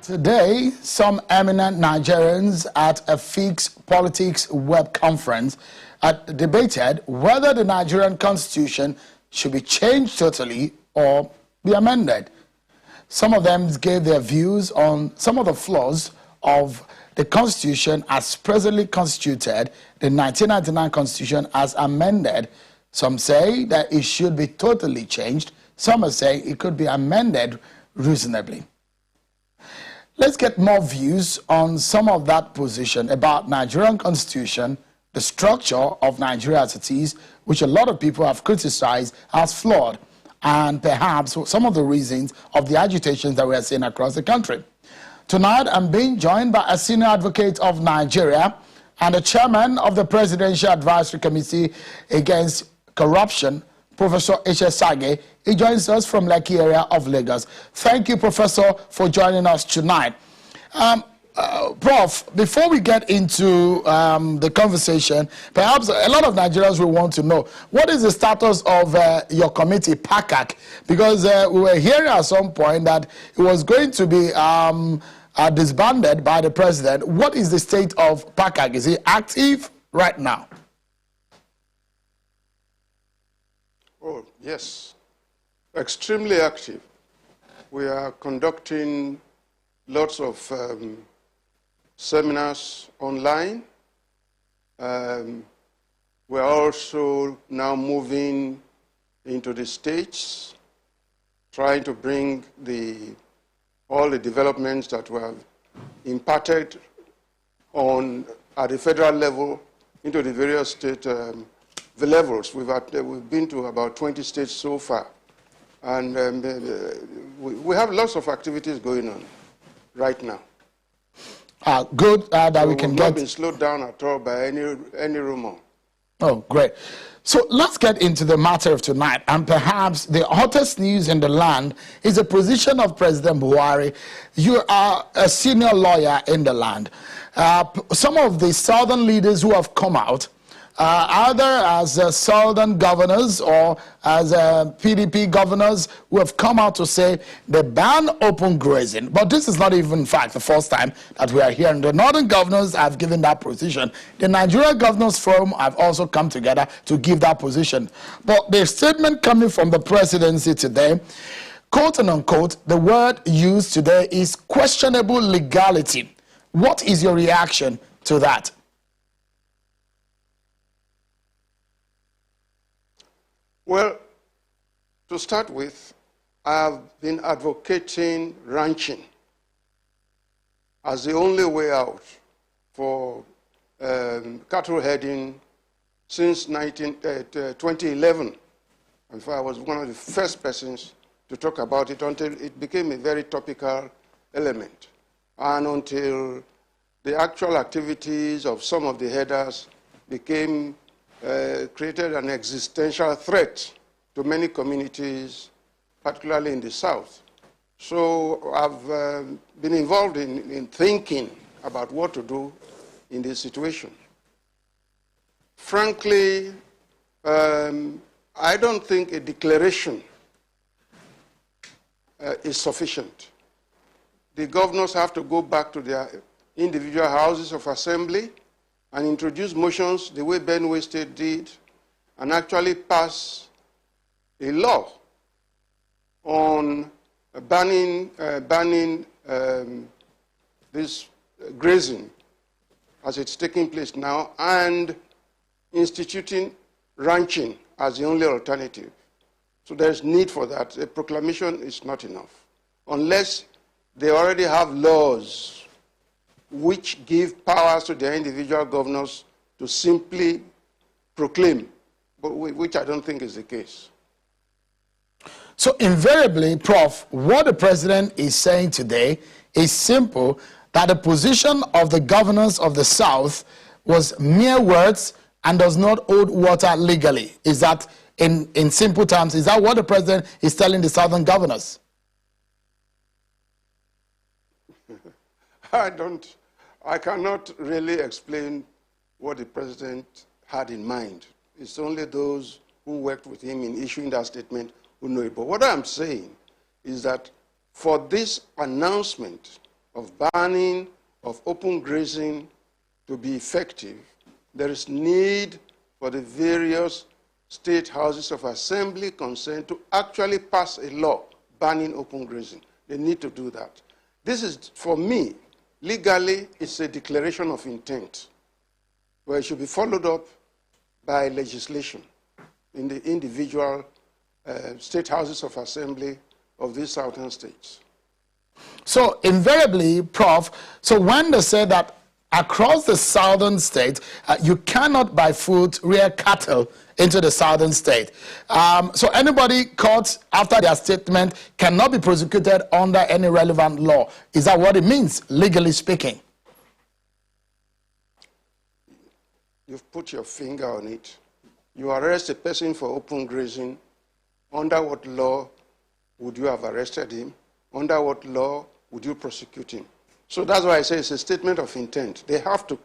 Today, some eminent Nigerians at a Fix Politics web conference debated whether the Nigerian constitution should be changed totally or be amended. Some of them gave their views on some of the flaws of the constitution as presently constituted, the 1999 constitution as amended. Some say that it should be totally changed. Some are saying it could be amended reasonably. Let's get more views on some of that position about Nigerian constitution, the structure of Nigeria as it is, which a lot of people have criticized as flawed, and perhaps some of the reasons of the agitations that we are seeing across the country. Tonight, I'm being joined by a senior advocate of Nigeria and the chairman of the Presidential Advisory Committee Against Corruption, Professor H.S. Sagay. He joins us from Lekki area of Lagos. Thank you, Professor, for joining us tonight. Prof, before we get into the conversation, perhaps a lot of Nigerians will want to know, what is the status of your committee, PACAC? Because we were hearing at some point that it was going to be disbanded by the president. What is the state of PACAC? Is it active right now? Oh, yes, extremely active. We are conducting lots of seminars online. We're also now moving into the states, trying to bring all the developments that were imparted at the federal level into the various state levels. We've been to about 20 states so far. And we have lots of activities going on right now. Good that so we can we've get... not been slowed down at all by any rumor. Oh, great. So let's get into the matter of tonight. And perhaps the hottest news in the land is the position of President Buhari. You are a senior lawyer in the land. Some of the southern leaders who have come out, either as southern governors or as PDP governors, who have come out to say they ban open grazing. But this is not even, in fact, the first time that we are hearing. The northern governors have given that position. The Nigeria Governors Forum have also come together to give that position. But the statement coming from the presidency today, quote and unquote, the word used today is questionable legality. What is your reaction to that? Well, to start with, I've been advocating ranching as the only way out for cattle herding since 2011. In fact, I was one of the first persons to talk about it until it became a very topical element, and until the actual activities of some of the herders became created an existential threat to many communities, particularly in the South. So I've been involved in thinking about what to do in this situation. Frankly, I don't think a declaration is sufficient. The governors have to go back to their individual houses of assembly and introduce motions the way Benue State did, and actually pass a law on banning this grazing as it's taking place now, and instituting ranching as the only alternative. So there's need for that. A proclamation is not enough, unless they already have laws which give powers to their individual governors to simply proclaim, but which I don't think is the case. So invariably, Prof, what the president is saying today is simple, that the position of the governors of the South was mere words and does not hold water legally. Is that, in simple terms, is that what the president is telling the southern governors? I cannot really explain what the president had in mind. It's only those who worked with him in issuing that statement who know it. But what I'm saying is that for this announcement of banning of open grazing to be effective, there is need for the various state houses of assembly concerned to actually pass a law banning open grazing. They need to do that. This is, for me, legally, it's a declaration of intent, where it should be followed up by legislation in the individual state houses of assembly of these southern states. So invariably, Prof, so when they say that across the southern state, you cannot by foot rear cattle into the southern state. So anybody caught after their statement cannot be prosecuted under any relevant law. Is that what it means, legally speaking? You've put your finger on it. You arrest a person for open grazing. Under what law would you have arrested him? Under what law would you prosecute him? So that's why I say it's a statement of intent. They have to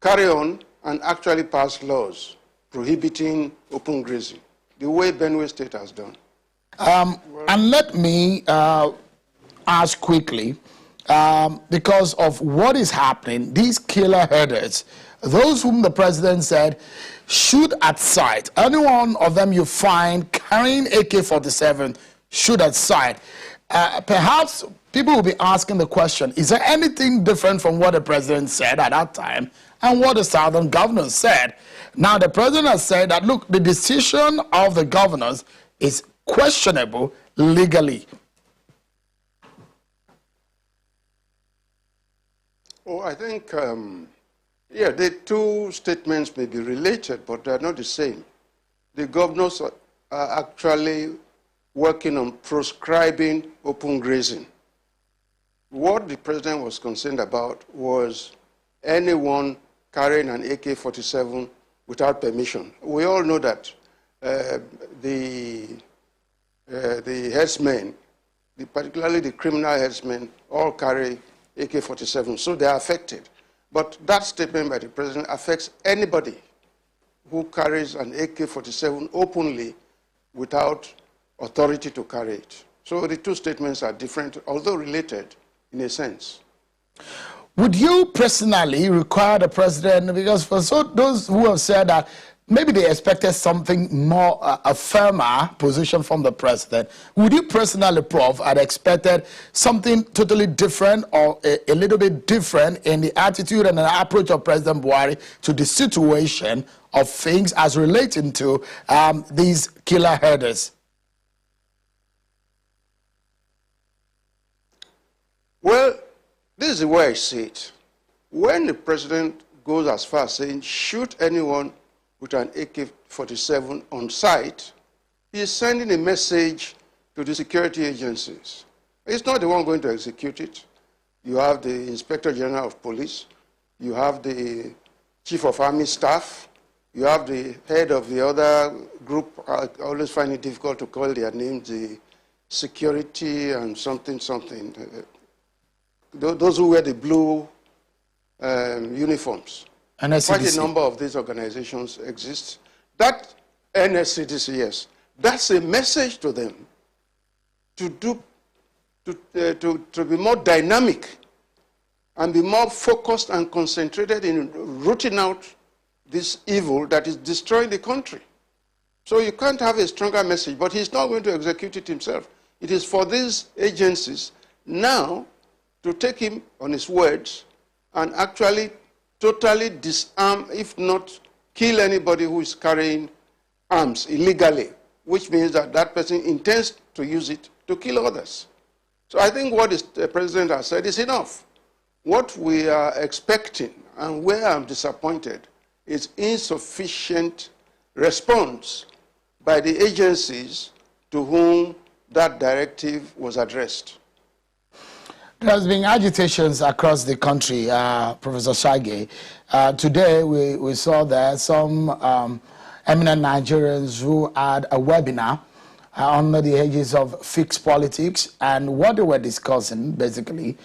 carry on and actually pass laws prohibiting open grazing, the way Benue State has done. And let me ask quickly, because of what is happening, these killer herders, those whom the president said, shoot at sight. Any one of them you find carrying AK-47, shoot at sight. Perhaps people will be asking the question, is there anything different from what the president said at that time and what the southern governors said? Now, the president has said that, look, the decision of the governors is questionable legally. Oh, I think, yeah, the two statements may be related, but they're not the same. The governors are actually working on proscribing open grazing. What the president was concerned about was anyone carrying an AK-47 without permission. We all know that the herdsmen, particularly the criminal herdsmen, all carry AK-47, so they are affected. But that statement by the president affects anybody who carries an AK-47 openly without authority to carry it. So the two statements are different, although related in a sense. Would you personally require the president, because for those who have said that maybe they expected something more, a firmer position from the president, would you personally, Prof, had expected something totally different or a little bit different in the attitude and the approach of President Buhari to the situation of things as relating to these killer herders? Well, this is the way I see it. When the president goes as far as saying, shoot anyone with an AK-47 on sight, he is sending a message to the security agencies. He's not the one going to execute it. You have the Inspector General of Police, you have the Chief of Army Staff, you have the head of the other group. I always find it difficult to call their names, the security and something. Those who wear the blue uniforms. Quite a number of these organizations exist. That NSCDC, yes, that's a message to them to be more dynamic and be more focused and concentrated in rooting out this evil that is destroying the country. So you can't have a stronger message, but he's not going to execute it himself. It is for these agencies now to take him on his words and actually totally disarm, if not kill anybody who is carrying arms illegally, which means that that person intends to use it to kill others. So I think what the president has said is enough. What we are expecting and where I'm disappointed is insufficient response by the agencies to whom that directive was addressed. There has been agitations across the country, Professor Sagay. Today, we saw that some eminent Nigerians who had a webinar under the aegis of fixed politics, and what they were discussing, basically,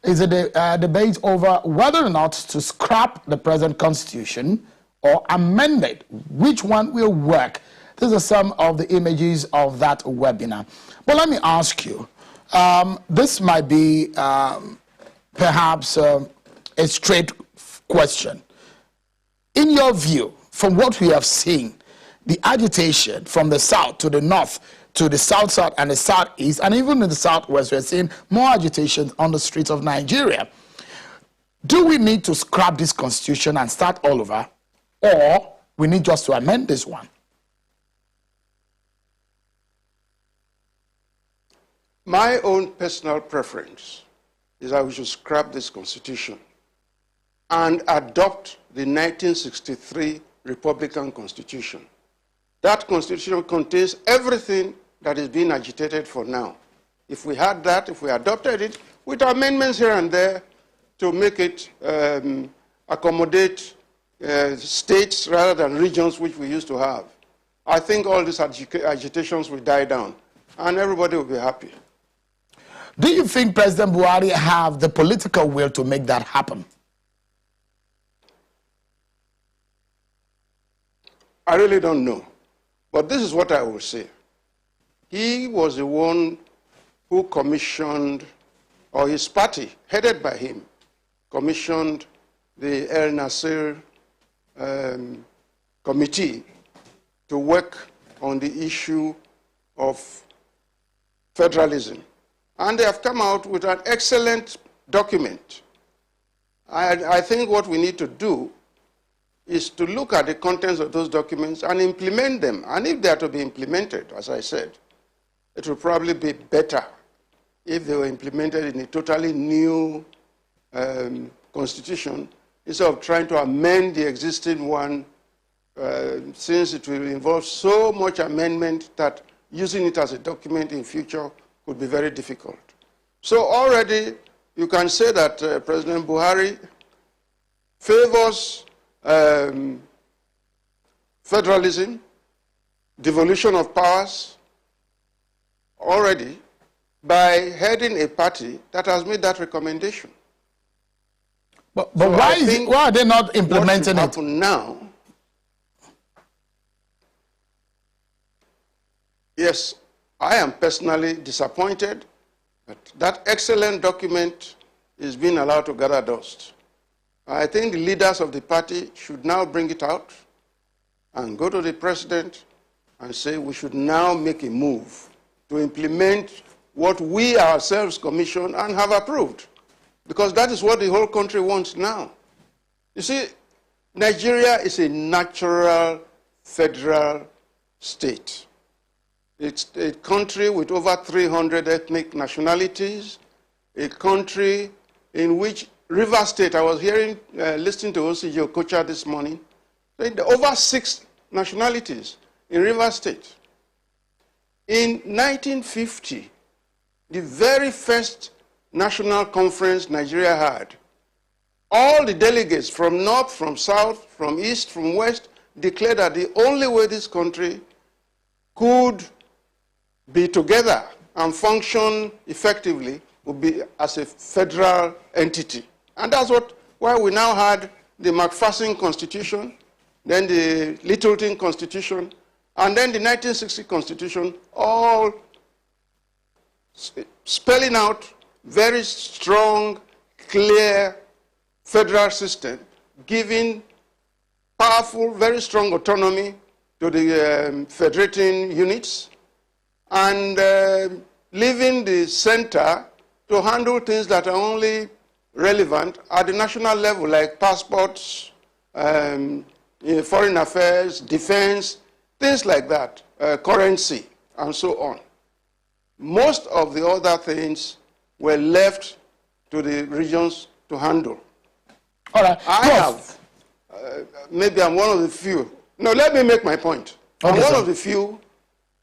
is a debate over whether or not to scrap the present constitution or amend it. Which one will work? These are some of the images of that webinar. But let me ask you, this might be perhaps a straight question. In your view, from what we have seen, the agitation from the south to the north, to the south-south and the southeast, and even in the southwest, we're seeing more agitation on the streets of Nigeria. Do we need to scrap this constitution and start all over, or we need just to amend this one? My own personal preference is that we should scrap this constitution and adopt the 1963 Republican Constitution. That constitution contains everything that is being agitated for now. If we had that, if we adopted it, with amendments here and there to make it accommodate states rather than regions, which we used to have, I think all these agitations will die down and everybody will be happy. Do you think President Buhari have the political will to make that happen? I really don't know. But this is what I will say. He was the one who commissioned, or his party, headed by him, commissioned the El Nasir committee to work on the issue of federalism. And they have come out with an excellent document. I think what we need to do is to look at the contents of those documents and implement them. And if they are to be implemented, as I said, it will probably be better if they were implemented in a totally new constitution instead of trying to amend the existing one, since it will involve so much amendment that using it as a document in future could be very difficult. So already you can say that President Buhari favors federalism, devolution of powers, already by heading a party that has made that recommendation. But so why are they not implementing what should happen now? Yes, I am personally disappointed that that excellent document is being allowed to gather dust. I think the leaders of the party should now bring it out and go to the president and say we should now make a move to implement what we ourselves commissioned and have approved. Because that is what the whole country wants now. You see, Nigeria is a natural federal state. It's a country with over 300 ethnic nationalities, a country in which River State, I was listening to O.C.J. Okocha this morning, over 6 nationalities in River State. In 1950, the very first national conference Nigeria had, all the delegates from north, from south, from east, from west declared that the only way this country could be together and function effectively would be as a federal entity. And that's why we now had the Macpherson Constitution, then the Littleton Constitution, and then the 1960 Constitution, all spelling out very strong, clear federal system, giving powerful, very strong autonomy to the federating units, and leaving the center to handle things that are only relevant at the national level, like passports, foreign affairs, defense, things like that, currency, and so on. Most of the other things were left to the regions to handle. All right. Maybe I'm one of the few. No, let me make my point. Okay, I'm one of the few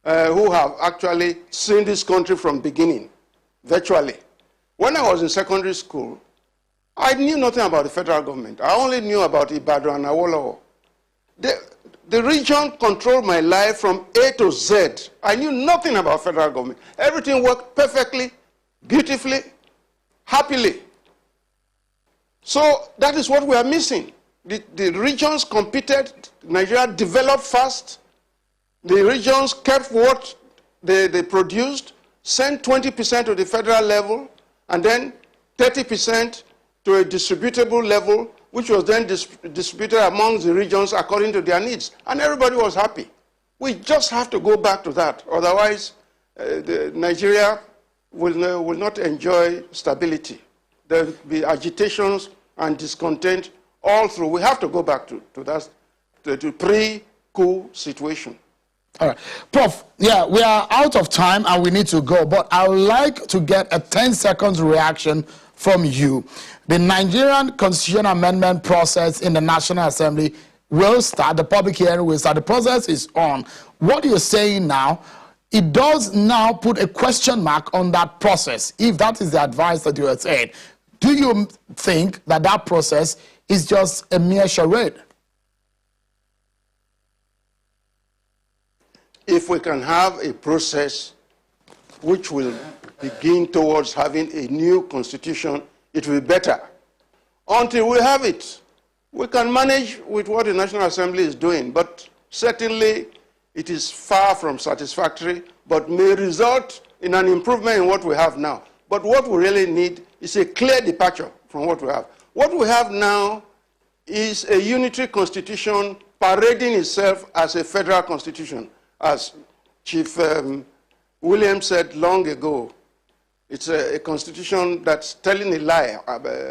who have actually seen this country from beginning, virtually. When I was in secondary school, I knew nothing about the federal government. I only knew about Ibadan and Awolowo. The region controlled my life from A to Z. I knew nothing about federal government. Everything worked perfectly, beautifully, happily. So that is what we are missing. The regions competed, Nigeria developed fast, the regions kept what they produced, sent 20% to the federal level, and then 30% to a distributable level, which was then distributed among the regions according to their needs. And everybody was happy. We just have to go back to that. Otherwise, Nigeria will not enjoy stability. There will be agitations and discontent all through. We have to go back to that, to pre-coup situation. All right. Prof, yeah, we are out of time and we need to go, but I would like to get a 10-second reaction from you. The Nigerian Constitution Amendment process in the National Assembly will start, the public hearing will start, the process is on. What you're saying now, it does now put a question mark on that process, if that is the advice that you are saying. Do you think that that process is just a mere charade? If we can have a process which will begin towards having a new constitution, it will be better. Until we have it, we can manage with what the National Assembly is doing, but certainly it is far from satisfactory, but may result in an improvement in what we have now. But what we really need is a clear departure from what we have. What we have now is a unitary constitution parading itself as a federal constitution. As Chief Williams said long ago, it's a constitution that's telling a lie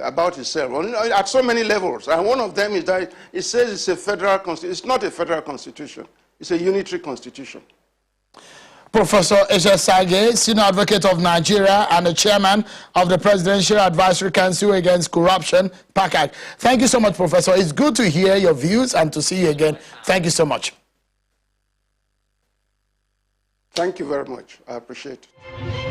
about itself at so many levels. And one of them is that it says it's a federal constitution. It's not a federal constitution. It's a unitary constitution. Professor Sagay, Senior Advocate of Nigeria and the Chairman of the Presidential Advisory Council Against Corruption, PACAC. Thank you so much, Professor. It's good to hear your views and to see you again. Thank you so much. Thank you very much. I appreciate it.